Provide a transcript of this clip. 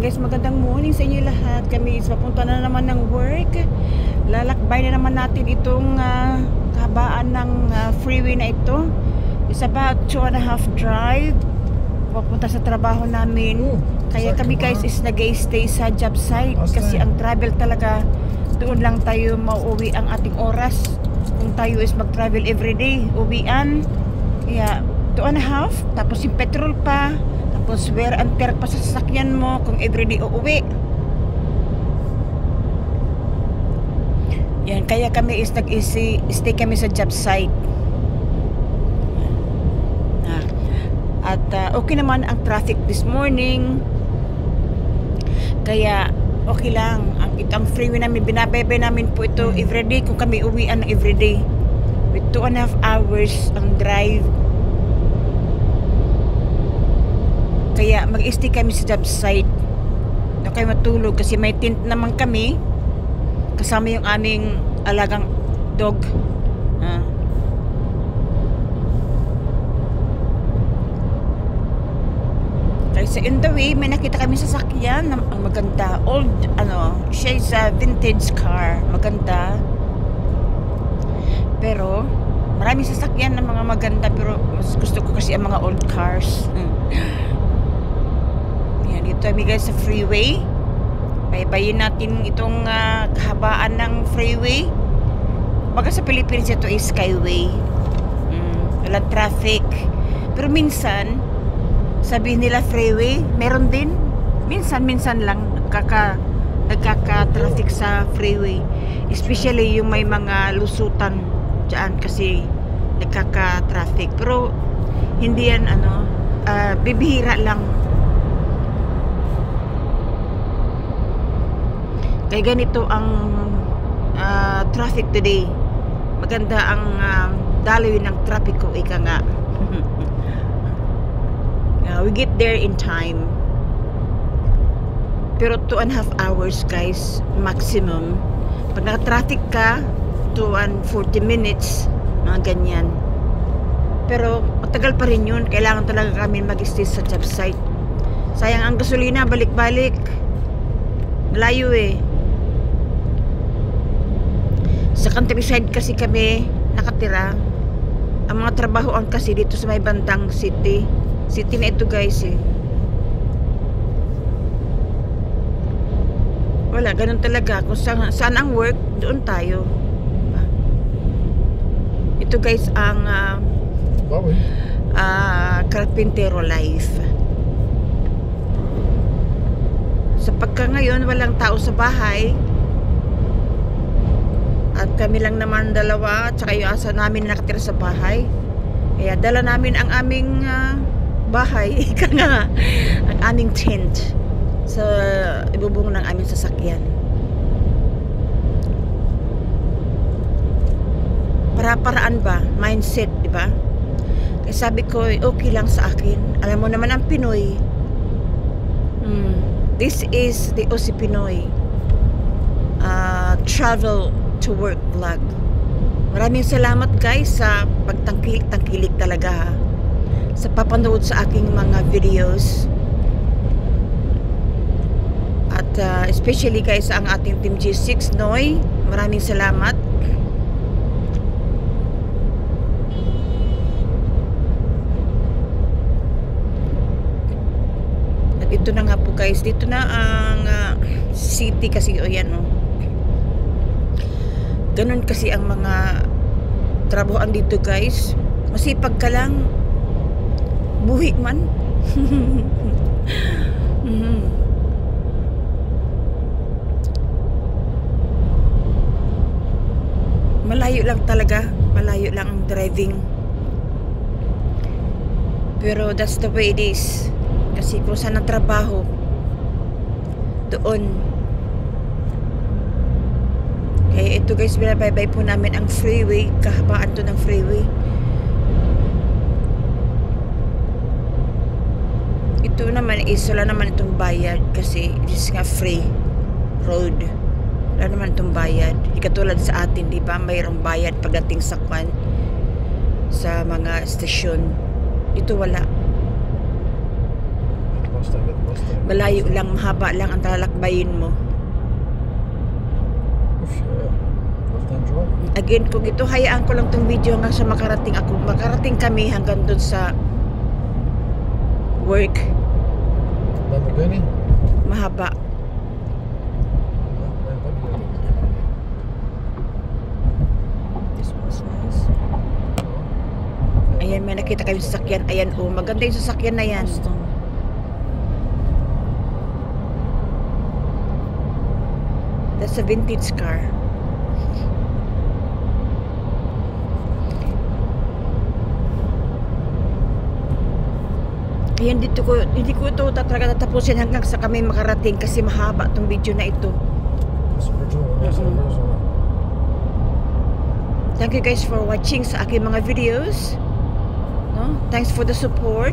guys, magandang morning sa inyo lahat. Kami is papunta na naman ng work. Lalakbay na naman natin itong kahabaan ng freeway na ito. It's about 2.5 drive papunta sa trabaho namin. Kaya kami guys is nag-stay sa job site kasi ang travel talaga doon lang tayo mauwi ang ating oras. Kung tayo is mag-travel everyday, uwian. Kaya 2.5, tapos yung petrol pa, tapos wear and tear pa sa sasakyan mo kung everyday uuwi. Yan, kaya kami is nag-stay kami sa job site. At okay naman ang traffic this morning. Kaya okay lang. Ang freeway namin, binabebe namin po ito everyday kung kami uwian ng everyday. With 2.5 hours ang drive. Kaya mag-stay kami sa job site. Doon kayo matulog kasi may tent naman kami. Kasama yung aming alagang dog. Kaysa in the way, may nakita kami sa sasakyan na ang maganda. Old, siya is a vintage car. Maganda. Pero, maraming sasakyan na mga maganda. Pero, mas gusto ko kasi ang mga old cars. Dito kami guys sa freeway. Baybayin natin itong kahabaan ng freeway. Baga sa Pilipinas ito is skyway. Walang traffic. Pero minsan sabihin nila freeway, meron din. Minsan lang nagkaka-traffic sa freeway. Especially yung may mga lusutan dyan kasi nagkaka-traffic. Pero hindi yan bibihira lang. Kaya ganito ang traffic today. Maganda ang daloy ng trapiko, ika nga. We get there in time. Pero 2.5 hours guys, maximum. Pag naka-traffic ka, 2 and 40 minutes, mga ganyan. Pero matagal pa rin yun. Kailangan talaga kami mag-stay sa job site. Sayang ang gasolina, balik-balik. Malayo eh. Sa countryside kasi kami nakatira. Ang mga trabahoan kasi dito sa may bandang city na ito guys eh. Wala, ganun talaga. Kung saan ang work, doon tayo. Ito guys ang carpintero life. Sa pagka ngayon walang tao sa bahay at kami lang naman dalawa, tsaka yung asa namin nakatira sa bahay. Kaya dala namin ang aming bahay, ika nga, ang aming tent sa ibubong ng aming sasakyan. Para-paraan ba? Mindset, di ba? Kaya sabi ko, okay lang sa akin. Alam mo naman ang Pinoy. This is the OC Pinoy travel to work vlog. Maraming salamat guys sa pagtangkilik talaga sa papanood sa aking mga videos. At especially guys ang ating Team G6 Noy, maraming salamat. At ito na nga po guys, dito na ang city kasi o yan o. Ganun kasi ang mga trabahoan dito guys. Masipag ka lang, buhi man. Malayo lang talaga. Malayo lang ang driving. Pero that's the way it is. Kasi kung saan ang trabaho, doon. Kaya ito guys, binabaybay po namin ang freeway. Kahabaan to ng freeway. Ito naman is wala naman itong bayad kasi it is nga free road. Wala naman itong bayad. Ikatulad sa atin, di ba? Mayroong bayad pagdating sa kwan, sa mga stasyon. Ito wala. Mustang, get the Mustang. Malayo lang, mahaba lang ang talalakbayin mo. Oof, yeah. Left-hand drive. Again, kung ito, hayaan ko lang tong video hanggang sa makarating kami hanggang dun sa work. Lamborghini? Mahaba. This was nice. Ayan, may nakita kayong sasakyan. Ayan, oh, maganda yung sasakyan na yan. That's a vintage car. Ayan, hindi ko ito talaga tatapusin hanggang sa kami makarating kasi mahaba tong video na ito. It's original. Yes, original. Thank you guys for watching sa aking mga videos. No? Thanks for the support.